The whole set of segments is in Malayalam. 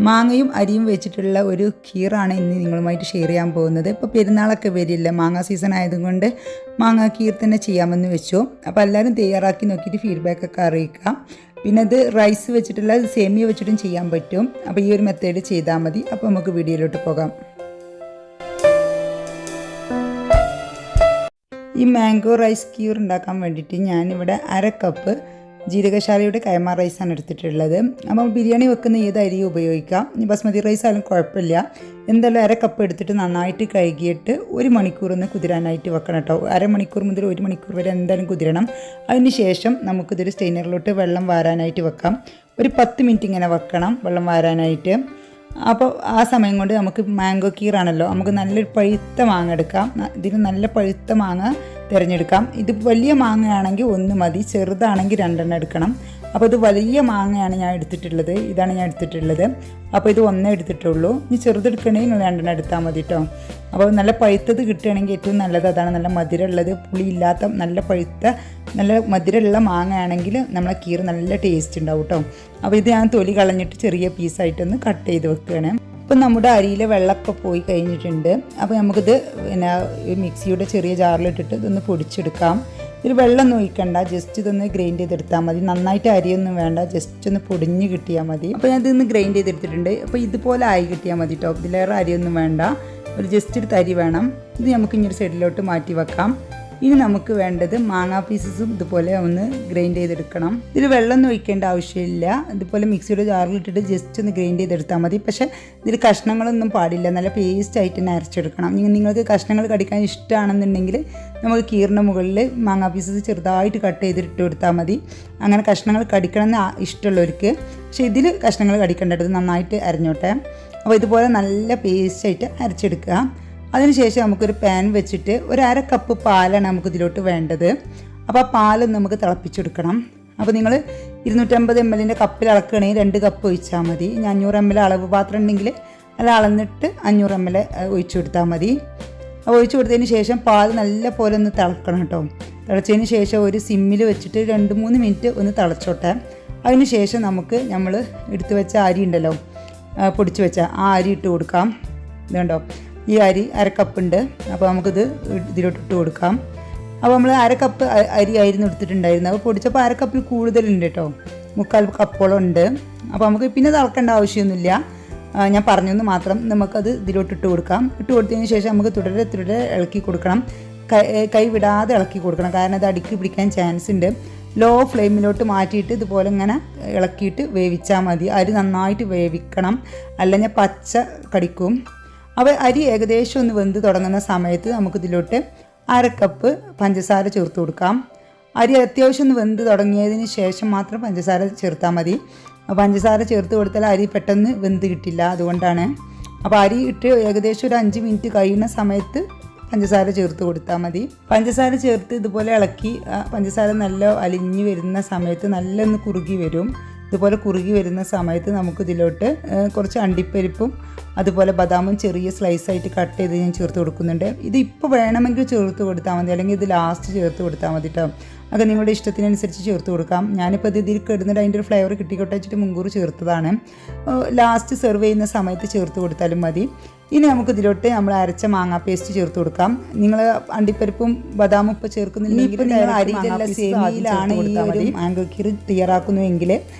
മാങ്ങയും അരിയും വെച്ചിട്ടുള്ള ഒരു ഖീറാണ് ഇന്ന് നിങ്ങളുമായിട്ട് ഷെയർ ചെയ്യാൻ പോകുന്നത്. ഇപ്പോൾ പെരുന്നാളൊക്കെ വരില്ല, മാങ്ങ സീസൺ ആയതുകൊണ്ട് മാങ്ങ ഖീർ തന്നെ ചെയ്യാമെന്ന് വെച്ചു. അപ്പോൾ എല്ലാവരും തയ്യാറാക്കി നോക്കിയിട്ട് ഫീഡ്ബാക്കൊക്കെ അറിയിക്കാം. പിന്നെ അത് റൈസ് വെച്ചിട്ടുള്ള സേമിയ വെച്ചിട്ടും ചെയ്യാൻ പറ്റും. അപ്പോൾ ഈ ഒരു മെത്തേഡ് ചെയ്താൽ മതി. അപ്പോൾ നമുക്ക് വീഡിയോയിലോട്ട് പോകാം. ഈ മാംഗോ റൈസ് ഖീർ ഉണ്ടാക്കാൻ വേണ്ടിയിട്ട് ഞാനിവിടെ 1/2 കപ്പ് ജീരകശാലയുടെ കൈമ റൈസാണ് എടുത്തിട്ടുള്ളത്. അപ്പോൾ ബിരിയാണി വെക്കുന്ന ഏത് അരി ഉപയോഗിക്കാം, ബസ്മതി റൈസ് ആയാലും കുഴപ്പമില്ല. എന്തായാലും 1/2 കപ്പ് എടുത്തിട്ട് നന്നായിട്ട് കഴുകിയിട്ട് 1 മണിക്കൂർ ഒന്ന് കുതിരാനായിട്ട് വെക്കണം കേട്ടോ. 1/2 മണിക്കൂർ മുതൽ 1 മണിക്കൂർ വരെ എന്തായാലും കുതിരണം. അതിന് ശേഷം നമുക്കിതൊരു സ്റ്റെയിനറിലോട്ട് വെള്ളം വാരാനായിട്ട് വെക്കാം. ഒരു 10 മിനിറ്റ് ഇങ്ങനെ വെക്കണം വെള്ളം വാരാനായിട്ട്. അപ്പോൾ ആ സമയം കൊണ്ട് നമുക്ക് മാംഗോ ഖീറാണല്ലോ, നമുക്ക് നല്ലൊരു പഴുത്ത മാങ്ങ എടുക്കാം. ഇതിന് നല്ല പഴുത്ത മാങ്ങ തിരഞ്ഞെടുക്കാം. ഇത് വലിയ മാങ്ങയാണെങ്കിൽ 1 മതി, ചെറുതാണെങ്കിൽ 2 എടുക്കണം. അപ്പോൾ ഇത് വലിയ മാങ്ങയാണ് ഞാൻ എടുത്തിട്ടുള്ളത്, ഇതാണ് ഞാൻ എടുത്തിട്ടുള്ളത്. അപ്പോൾ ഇത് 1 എടുത്തിട്ടുള്ളൂ. ഇനി ചെറുതെടുക്കണമെങ്കിൽ 2 എടുത്താൽ മതി കേട്ടോ. അപ്പോൾ നല്ല പഴുത്തത് കിട്ടുകയാണെങ്കിൽ ഏറ്റവും നല്ലത് അതാണ്. നല്ല മധുരമുള്ളത്, പുളിയില്ലാത്ത നല്ല പഴുത്ത നല്ല മധുരമുള്ള മാങ്ങയാണെങ്കിൽ നമ്മളെ ഖീർ നല്ല ടേസ്റ്റ് ഉണ്ടാവും കേട്ടോ. അപ്പോൾ ഇത് ഞാൻ തൊലി കളഞ്ഞിട്ട് ചെറിയ പീസായിട്ടൊന്ന് കട്ട് ചെയ്ത് വെക്കുകയാണ്. ഇപ്പം നമ്മുടെ അരിയിലെ വെള്ളമൊക്കെ പോയി കഴിഞ്ഞിട്ടുണ്ട്. അപ്പോൾ നമുക്കിത് പിന്നെ മിക്സിയുടെ ചെറിയ ജാറിലിട്ടിട്ട് ഇതൊന്ന് പൊടിച്ചെടുക്കാം. ഇതിൽ വെള്ളമൊന്നും ഒഴിക്കണ്ട, ജസ്റ്റ് ഇതൊന്ന് ഗ്രൈൻഡ് ചെയ്തെടുത്താൽ മതി. നന്നായിട്ട് അരിയൊന്നും വേണ്ട, ജസ്റ്റ് ഒന്ന് പൊടിഞ്ഞ് കിട്ടിയാൽ മതി. അപ്പോൾ ഞാൻ ഇതൊന്ന് ഗ്രൈൻഡ് ചെയ്തെടുത്തിട്ടുണ്ട്. അപ്പോൾ ഇതുപോലെ ആയി കിട്ടിയാൽ മതി കേട്ടോ. ഇതിലേറെ അരിയൊന്നും വേണ്ട, ഒരു ജസ്റ്റ് ഒരു തരി വേണം. ഇത് നമുക്ക് ഇനി ഒരു സൈഡിലോട്ട് മാറ്റി വെക്കാം. ഇനി നമുക്ക് വേണ്ടത് മാങ്ങാ പീസസും ഇതുപോലെ ഒന്ന് ഗ്രൈൻഡ് ചെയ്തെടുക്കണം. ഇതിൽ വെള്ളമൊന്നും ഒഴിക്കേണ്ട ആവശ്യമില്ല. ഇതുപോലെ മിക്സിയുടെ ജാറിലിട്ടിട്ട് ജസ്റ്റ് ഒന്ന് ഗ്രൈൻഡ് ചെയ്തെടുത്താൽ മതി. പക്ഷേ ഇതിൽ കഷ്ണങ്ങളൊന്നും പാടില്ല, നല്ല പേസ്റ്റ് ആയിട്ട് തന്നെ അരച്ചെടുക്കണം. നിങ്ങൾക്ക് കഷ്ണങ്ങൾ കടിക്കാൻ ഇഷ്ടമാണെന്നുണ്ടെങ്കിൽ നമുക്ക് ഖീറിൻ്റെ മുകളിൽ മാങ്ങാ പീസസ് ചെറുതായിട്ട് കട്ട് ചെയ്തിട്ട് കൊടുത്താൽ മതി. അങ്ങനെ കഷ്ണങ്ങൾ കടിക്കണമെന്ന് ഇഷ്ടമുള്ളവർക്ക്. പക്ഷേ ഇതിൽ കഷ്ണങ്ങൾ കടിക്കേണ്ടത് നന്നായിട്ട് അരഞ്ഞോട്ടെ. അപ്പോൾ ഇതുപോലെ നല്ല പേസ്റ്റായിട്ട് അരച്ചെടുക്കുക. അതിനുശേഷം നമുക്കൊരു പാൻ വെച്ചിട്ട് 1/2 കപ്പ് പാലാണ് നമുക്ക് ഇതിലോട്ട് വേണ്ടത്. അപ്പോൾ ആ പാല് നമുക്ക് തിളപ്പിച്ചെടുക്കണം. അപ്പോൾ നിങ്ങൾ 250 ml കപ്പിൽ അളക്കുകയാണെങ്കിൽ 2 കപ്പ് ഒഴിച്ചാൽ മതി. 500 ml അളവ് പാത്രം ഉണ്ടെങ്കിൽ അത് അളന്നിട്ട് 500 ml ഒഴിച്ചു കൊടുത്താൽ മതി. അപ്പോൾ ഒഴിച്ചു കൊടുത്തതിന് ശേഷം പാൽ നല്ല പോലെ ഒന്ന് തിളക്കണം കേട്ടോ. തിളച്ചതിന് ശേഷം ഒരു സിമ്മിൽ വെച്ചിട്ട് 2-3 മിനിറ്റ് ഒന്ന് തിളച്ചോട്ടെ. അതിന് ശേഷം നമുക്ക് നമ്മൾ എടുത്തു വെച്ച അരി ഉണ്ടല്ലോ, പൊടിച്ച് വെച്ച ആ അരി ഇട്ട് കൊടുക്കാം. ഇതുണ്ടോ, ഈ അരി 1/2 കപ്പ് ഉണ്ട്. അപ്പോൾ നമുക്കിത് ഇതിലോട്ട് ഇട്ട് കൊടുക്കാം. അപ്പോൾ നമ്മൾ 1/2 കപ്പ് അരി ആയിരുന്നു എടുത്തിട്ടുണ്ടായിരുന്നത്. അപ്പോൾ പൊടിച്ചപ്പോൾ 1/2 കപ്പിൽ കൂടുതലുണ്ട് കേട്ടോ, 3/4 കപ്പോളം ഉണ്ട്. അപ്പോൾ നമുക്ക് പിന്നെ തിളക്കേണ്ട ആവശ്യമൊന്നുമില്ല, ഞാൻ പറഞ്ഞെന്ന് മാത്രം. നമുക്കത് ഇതിലോട്ട് ഇട്ട് കൊടുക്കാം. ഇട്ട് കൊടുത്തതിന് ശേഷം നമുക്ക് തുടരെ ഇളക്കി കൊടുക്കണം. കൈ വിടാതെ ഇളക്കി കൊടുക്കണം, കാരണം അത് അടിക്ക് പിടിക്കാൻ ചാൻസ് ഉണ്ട്. ലോ ഫ്ലെയിമിലോട്ട് മാറ്റിയിട്ട് ഇതുപോലെ ഇങ്ങനെ ഇളക്കിയിട്ട് വേവിച്ചാൽ മതി. അരി നന്നായിട്ട് വേവിക്കണം, അല്ലെങ്കിൽ പച്ച കടിക്കും. അപ്പോൾ അരി ഏകദേശം ഒന്ന് വെന്ത് തുടങ്ങുന്ന സമയത്ത് നമുക്കിതിലോട്ട് 1/2 കപ്പ് പഞ്ചസാര ചേർത്ത് കൊടുക്കാം. അരി അത്യാവശ്യം ഒന്ന് വെന്ത് തുടങ്ങിയതിന് ശേഷം മാത്രം പഞ്ചസാര ചേർത്താൽ മതി. പഞ്ചസാര ചേർത്ത് കൊടുത്താൽ അരി പെട്ടെന്ന് വെന്ത് കിട്ടില്ല, അതുകൊണ്ടാണ്. അപ്പോൾ അരി ഇട്ട് ഏകദേശം ഒരു 5 മിനിറ്റ് കഴിയുന്ന സമയത്ത് പഞ്ചസാര ചേർത്ത് കൊടുത്താൽ മതി. പഞ്ചസാര ചേർത്ത് ഇതുപോലെ ഇളക്കി പഞ്ചസാര നല്ല അലിഞ്ഞ് വരുന്ന സമയത്ത് നല്ല ഒന്ന് കുറുകി വരും. ഇതുപോലെ കുറുകി വരുന്ന സമയത്ത് നമുക്കിതിലോട്ട് കുറച്ച് അണ്ടിപ്പരിപ്പും അതുപോലെ ബദാമും ചെറിയ സ്ലൈസായിട്ട് കട്ട് ചെയ്ത് ഞാൻ ചേർത്ത് കൊടുക്കുന്നുണ്ട്. ഇത് ഇപ്പോൾ വേണമെങ്കിൽ ചേർത്ത് കൊടുത്താൽ മതി, അല്ലെങ്കിൽ ഇത് ലാസ്റ്റ് ചേർത്ത് കൊടുത്താൽ മതി കേട്ടോ. അത് നിങ്ങളുടെ ഇഷ്ടത്തിനനുസരിച്ച് ചേർത്ത് കൊടുക്കാം. ഞാനിപ്പോൾ ഇത് ഇതിൽ കിടന്നിട്ട് അതിൻ്റെ ഒരു ഫ്ലേവർ കിട്ടിക്കോട്ടെ വെച്ചിട്ട് മുൻകൂർ ചേർത്തതാണ്. ലാസ്റ്റ് സെർവ് ചെയ്യുന്ന സമയത്ത് ചേർത്ത് കൊടുത്താലും മതി. ഇനി നമുക്കിതിലോട്ട് നമ്മൾ അരച്ച മാങ്ങാ പേസ്റ്റ് ചേർത്ത് കൊടുക്കാം. നിങ്ങൾ അണ്ടിപ്പരിപ്പും ബദാമും ഇപ്പോൾ ചേർക്കുന്നില്ലെങ്കിൽ അരിയിലുള്ള സേമിയയിലാണ് ഈ ഒരു മാംഗോ ഖീർ തയ്യാറാക്കുന്നുവെങ്കിൽ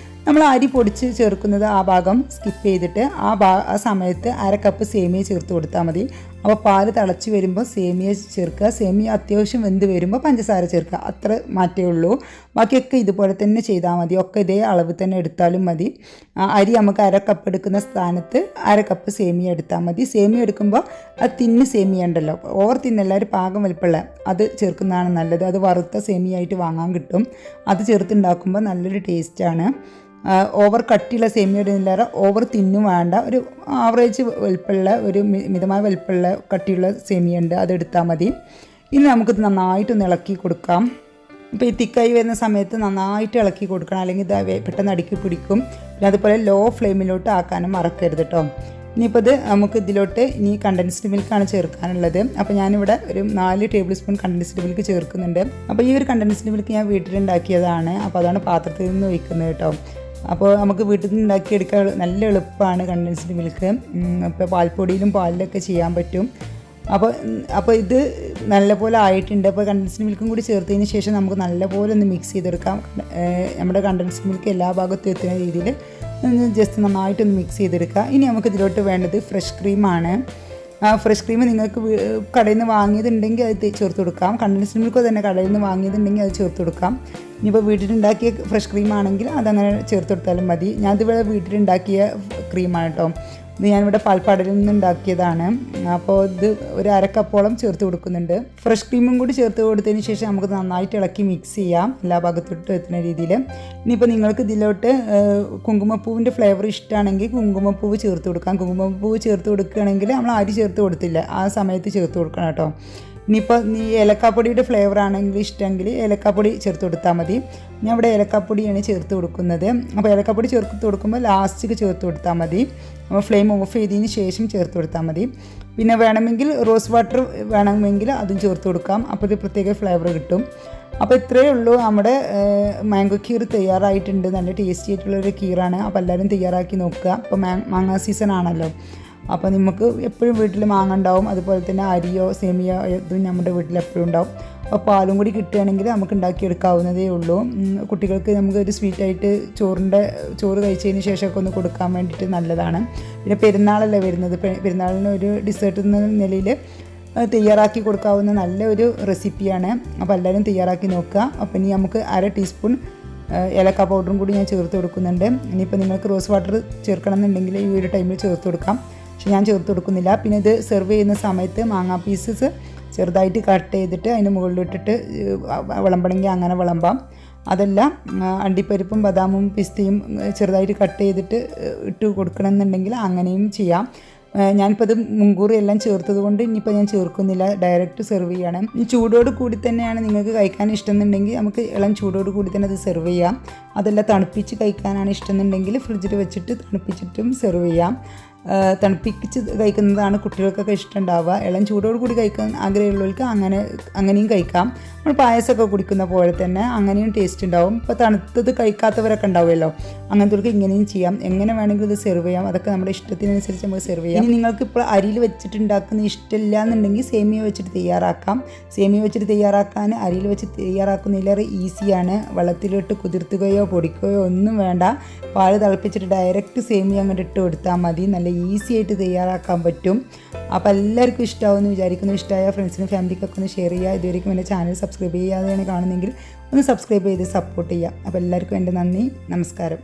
നമ്മൾ അരി പൊടിച്ച് ചേർക്കുന്നത് ആ ഭാഗം സ്കിപ്പ് ചെയ്തിട്ട് ആ സമയത്ത് 1/2 കപ്പ് സേമിയ ചേർത്ത് കൊടുത്താൽ മതി. അപ്പോൾ പാല് തിളച്ച് വരുമ്പോൾ സേമിയ ചേർക്കുക. സേമിയ അത്യാവശ്യം വെന്ത് വരുമ്പോൾ പഞ്ചസാര ചേർക്കുക, അത്ര മാറ്റേ ഉള്ളൂ. ബാക്കിയൊക്കെ ഇതുപോലെ തന്നെ ചെയ്താൽ മതി. ഒക്കെ ഇതേ അളവ് തന്നെ എടുത്താലും മതി. അരി നമുക്ക് 1/2 കപ്പ് എടുക്കുന്ന സ്ഥാനത്ത് 1/2 കപ്പ് സേമിയ എടുത്താൽ മതി. സേമിയ എടുക്കുമ്പോൾ അത് തിന്ന് സേമിയ ഉണ്ടല്ലോ, ഓവർ തിന്നല്ല, ഒരു പാകം വലിപ്പമുള്ള അത് ചേർക്കുന്നതാണ് നല്ലത്. അത് വറുത്ത സേമിയ ആയിട്ട് വാങ്ങാൻ കിട്ടും. അത് ചേർത്തുണ്ടാക്കുമ്പോൾ നല്ലൊരു ടേസ്റ്റാണ്. ഓവർ കട്ടിയുള്ള സേമിയയുടെ ഇല്ലാതെ ഓവർ തിന്നും വേണ്ട, ഒരു ആവറേജ് വലിപ്പമുള്ള ഒരു മിതമായ വലിപ്പമുള്ള കട്ടിയുള്ള സേമിയ ഉണ്ട്, അതെടുത്താൽ മതി. ഇനി നമുക്കിത് നന്നായിട്ടൊന്ന് ഇളക്കി കൊടുക്കാം. ഇപ്പോൾ ഈ തിക്കായി വരുന്ന സമയത്ത് നന്നായിട്ട് ഇളക്കി കൊടുക്കണം, അല്ലെങ്കിൽ ഇത് പെട്ടെന്ന് അടുക്കി പിടിക്കും. പിന്നെ അതുപോലെ ലോ ഫ്ലെയിമിലോട്ട് ആക്കാനും മറക്കരുത് കേട്ടോ. ഇനിയിപ്പോൾ ഇത് നമുക്ക് ഇതിലോട്ട് ഇനി കണ്ടൻസ്ഡ് മിൽക്കാണ് ചേർക്കാനുള്ളത്. അപ്പോൾ ഞാനിവിടെ ഒരു 4 ടേബിൾ സ്പൂൺ കണ്ടൻസ്ഡ് മിൽക്ക് ചേർക്കുന്നുണ്ട്. അപ്പോൾ ഈ ഒരു കണ്ടൻസ്ഡ് മിൽക്ക് ഞാൻ വീട്ടിലുണ്ടാക്കിയതാണ്. അപ്പോൾ അതാണ് പാത്രത്തിൽ നിന്ന് ഒഴിക്കുന്നത് കേട്ടോ. അപ്പോൾ നമുക്ക് വീട്ടിൽ നിന്ന് ഉണ്ടാക്കിയെടുക്കാൻ നല്ല എളുപ്പമാണ് കണ്ടൻസ്ഡ് മിൽക്ക്. ഇപ്പോൾ പാൽപ്പൊടിയിലും പാലിലൊക്കെ ചെയ്യാൻ പറ്റും. അപ്പോൾ ഇത് നല്ലപോലെ ആയിട്ടുണ്ട്. അപ്പോൾ കണ്ടൻസ്ഡ് മിൽക്കും കൂടി ചേർത്തതിന് ശേഷം നമുക്ക് നല്ലപോലെ ഒന്ന് മിക്സ് ചെയ്തെടുക്കാം. നമ്മുടെ കണ്ടൻസ്ഡ് മിൽക്ക് എല്ലാ ഭാഗത്തും എത്തുന്ന രീതിയിൽ ജസ്റ്റ് നന്നായിട്ടൊന്ന് മിക്സ് ചെയ്തെടുക്കുക. ഇനി നമുക്ക് ഇതിലോട്ട് വേണ്ടത് ഫ്രഷ് ക്രീമാണ്. ഫ്രഷ് ക്രീം നിങ്ങൾക്ക് കടയിൽ നിന്ന് വാങ്ങിയതുണ്ടെങ്കിൽ അത് ചേർത്ത് കൊടുക്കാം. കണ്ടൻസ്ഡ് മിൽക്കോ തന്നെ കടയിൽ നിന്ന് വാങ്ങിയതുണ്ടെങ്കിൽ അത് ചേർത്ത് കൊടുക്കാം. ഇനിയിപ്പോൾ വീട്ടിലുണ്ടാക്കിയ ഫ്രഷ് ക്രീമാണെങ്കിൽ അതങ്ങനെ ചേർത്ത് കൊടുത്താലും മതി. ഞാനിതിവിടെ വീട്ടിലുണ്ടാക്കിയ ക്രീമാണ് കേട്ടോ. ഇത് ഞാനിവിടെ പാൽപ്പാടയിൽ നിന്ന് ഉണ്ടാക്കിയതാണ്. അപ്പോൾ ഇത് ഒരു അരക്കപ്പോളം ചേർത്ത് കൊടുക്കുന്നുണ്ട്. ഫ്രഷ് ക്രീമും കൂടി ചേർത്ത് കൊടുത്തതിന് ശേഷം നമുക്ക് നന്നായിട്ട് ഇളക്കി മിക്സ് ചെയ്യാം എല്ലാ ഭാഗത്തോട്ട് എത്തുന്ന രീതിയിൽ. ഇനിയിപ്പോൾ നിങ്ങൾക്ക് ഇതിലോട്ട് കുങ്കുമപ്പൂവിൻ്റെ ഫ്ലേവർ ഇഷ്ടമാണെങ്കിൽ കുങ്കുമപ്പൂവ് ചേർത്ത് കൊടുക്കാം. കുങ്കുമപ്പൂവ് ചേർത്ത് കൊടുക്കുകയാണെങ്കിൽ നമ്മൾ അരി ചേർത്ത് കൊടുത്തില്ല, ആ സമയത്ത് ചേർത്ത് കൊടുക്കണം കേട്ടോ. ഇനിയിപ്പോൾ ഏലക്കാപ്പൊടിയുടെ ഫ്ലേവർ ആണെങ്കിൽ ഇഷ്ടമെങ്കിൽ ഏലക്കാപ്പൊടി ചേർത്ത് കൊടുത്താൽ മതി. ഞാൻ ഇവിടെ ഏലക്കാപ്പൊടിയാണ് ചേർത്ത് കൊടുക്കുന്നത്. അപ്പോൾ ഏലക്കാപ്പൊടി ചേർത്ത് കൊടുക്കുമ്പോൾ ലാസ്റ്റിക്ക് ചേർത്ത് കൊടുത്താൽ മതി. അപ്പോൾ ഫ്ലെയിം ഓഫ് ചെയ്തതിന് ശേഷം ചേർത്ത് കൊടുത്താൽ മതി. പിന്നെ വേണമെങ്കിൽ റോസ് വാട്ടർ വേണമെങ്കിൽ അതും ചേർത്ത് കൊടുക്കാം. അപ്പോൾ ഒരു പ്രത്യേക ഫ്ലേവർ കിട്ടും. അപ്പോൾ ഇത്രയേ ഉള്ളൂ, നമ്മുടെ മാംഗോ ഖീർ തയ്യാറായിട്ടുണ്ട്. നല്ല ടേസ്റ്റി ആയിട്ടുള്ളൊരു ഖീറാണ്. അപ്പോൾ എല്ലാവരും തയ്യാറാക്കി നോക്കുക. അപ്പോൾ മാങ്ങ സീസൺ ആണല്ലോ. അപ്പോൾ നമുക്ക് എപ്പോഴും വീട്ടിൽ മാങ്ങ ഉണ്ടാവും. അതുപോലെ തന്നെ അരിയോ സേമിയോ ഇതും നമ്മുടെ വീട്ടിൽ എപ്പോഴും ഉണ്ടാവും. അപ്പോൾ പാലും കൂടി കിട്ടുകയാണെങ്കിൽ നമുക്ക് ഉണ്ടാക്കിയെടുക്കാവുന്നതേ ഉള്ളൂ. കുട്ടികൾക്ക് നമുക്ക് ഒരു സ്വീറ്റായിട്ട് ചോറ് കഴിച്ചതിന് ശേഷമൊക്കെ ഒന്ന് കൊടുക്കാൻ വേണ്ടിയിട്ട് നല്ലതാണ്. പിന്നെ പെരുന്നാളല്ലേ വരുന്നത്, പെരുന്നാളിന് ഒരു ഡിസേർട്ട് എന്ന നിലയിൽ തയ്യാറാക്കി കൊടുക്കാവുന്ന നല്ലൊരു റെസിപ്പിയാണ്. അപ്പോൾ എല്ലാവരും തയ്യാറാക്കി നോക്കുക. അപ്പോൾ ഇനി നമുക്ക് 1/2 ടീസ്പൂൺ ഏലക്ക പൗഡറും കൂടി ഞാൻ ചേർത്ത് കൊടുക്കുന്നുണ്ട്. ഇനിയിപ്പോൾ നിങ്ങൾക്ക് റോസ് വാട്ടർ ചേർക്കണം എന്നുണ്ടെങ്കിൽ ഈ ഒരു ടൈമിൽ ചേർത്ത് കൊടുക്കാം. പക്ഷെ ഞാൻ ചേർത്ത് കൊടുക്കുന്നില്ല. പിന്നെ ഇത് സെർവ് ചെയ്യുന്ന സമയത്ത് മാങ്ങാ പീസസ് ചെറുതായിട്ട് കട്ട് ചെയ്തിട്ട് അതിന് മുകളിലിട്ടിട്ട് വിളമ്പണമെങ്കിൽ അങ്ങനെ വിളമ്പാം. അതല്ല അണ്ടിപ്പരിപ്പും ബദാമും പിസ്തയും ചെറുതായിട്ട് കട്ട് ചെയ്തിട്ട് ഇട്ട് കൊടുക്കണം എന്നുണ്ടെങ്കിൽ അങ്ങനെയും ചെയ്യാം. ഞാനിപ്പോൾ അത് മുൻകൂർ എല്ലാം ചേർത്തത് കൊണ്ട് ഇനിയിപ്പോൾ ഞാൻ ചേർക്കുന്നില്ല, ഡയറക്റ്റ് സെർവ് ചെയ്യണം. ചൂടോട് കൂടി തന്നെയാണ് നിങ്ങൾക്ക് കഴിക്കാൻ ഇഷ്ടം എന്നുണ്ടെങ്കിൽ നമുക്ക് ഇളം ചൂടോട് കൂടി തന്നെ അത് സെർവ് ചെയ്യാം. അതല്ല തണുപ്പിച്ച് കഴിക്കാനാണ് ഇഷ്ടം എന്നുണ്ടെങ്കിൽ ഫ്രിഡ്ജിൽ വെച്ചിട്ട് തണുപ്പിച്ചിട്ടും സെർവ് ചെയ്യാം. തണുപ്പിച്ച് കഴിക്കുന്നതാണ് കുട്ടികൾക്കൊക്കെ ഇഷ്ടമുണ്ടാവുക. ഇളം ചൂടോട് കൂടി കഴിക്കാൻ ആഗ്രഹമുള്ളവർക്ക് അങ്ങനെയും കഴിക്കാം. നമ്മൾ പായസമൊക്കെ കുടിക്കുന്ന പോലെ തന്നെ അങ്ങനെയും ടേസ്റ്റ് ഉണ്ടാവും. ഇപ്പോൾ തണുത്തത് കഴിക്കാത്തവരൊക്കെ ഉണ്ടാവുമല്ലോ, അങ്ങനത്തെ ഇങ്ങനെയും ചെയ്യാം. എങ്ങനെ വേണമെങ്കിലും ഇത് സെർവ് ചെയ്യാം. അതൊക്കെ നമ്മുടെ ഇഷ്ടത്തിനനുസരിച്ച് നമുക്ക് സെർവ് ചെയ്യാം. ഇനി നിങ്ങൾക്ക് ഇപ്പോൾ അരിയിൽ വെച്ചിട്ട് ഉണ്ടാക്കുന്ന ഇഷ്ടമില്ല എന്നുണ്ടെങ്കിൽ സേമിയ വെച്ചിട്ട് തയ്യാറാക്കാം. സേമിയ വെച്ചിട്ട് തയ്യാറാക്കാൻ അരിയിൽ വെച്ച് തയ്യാറാക്കുന്നതിലേറെ ഈസിയാണ്. വെള്ളത്തിലിട്ട് കുതിർത്തുകയോ പൊടിക്കുകയോ ഒന്നും വേണ്ട. പാല് തിളപ്പിച്ചിട്ട് ഡയറക്റ്റ് സേമിയ അങ്ങോട്ട് ഇട്ട് കൊടുത്താൽ മതി. നല്ല ഈസി ആയിട്ട് തയ്യാറാക്കാൻ പറ്റും. അപ്പോൾ എല്ലാവർക്കും ഇഷ്ടമാവുമെന്ന് വിചാരിക്കുന്നു. ഇഷ്ടമായ ഫ്രണ്ട്സിനും ഫാമിലിക്കൊക്കെ ഒന്ന് ഷെയർ ചെയ്യുക. ഇതുവരെയും എൻ്റെ ചാനൽ സബ്സ്ക്രൈബ് ചെയ്യാതെയാണ് കാണുന്നതെങ്കിൽ ഒന്ന് സബ്സ്ക്രൈബ് ചെയ്ത് സപ്പോർട്ട് ചെയ്യുക. അപ്പോൾ എല്ലാവർക്കും എൻ്റെ നന്ദി, നമസ്കാരം.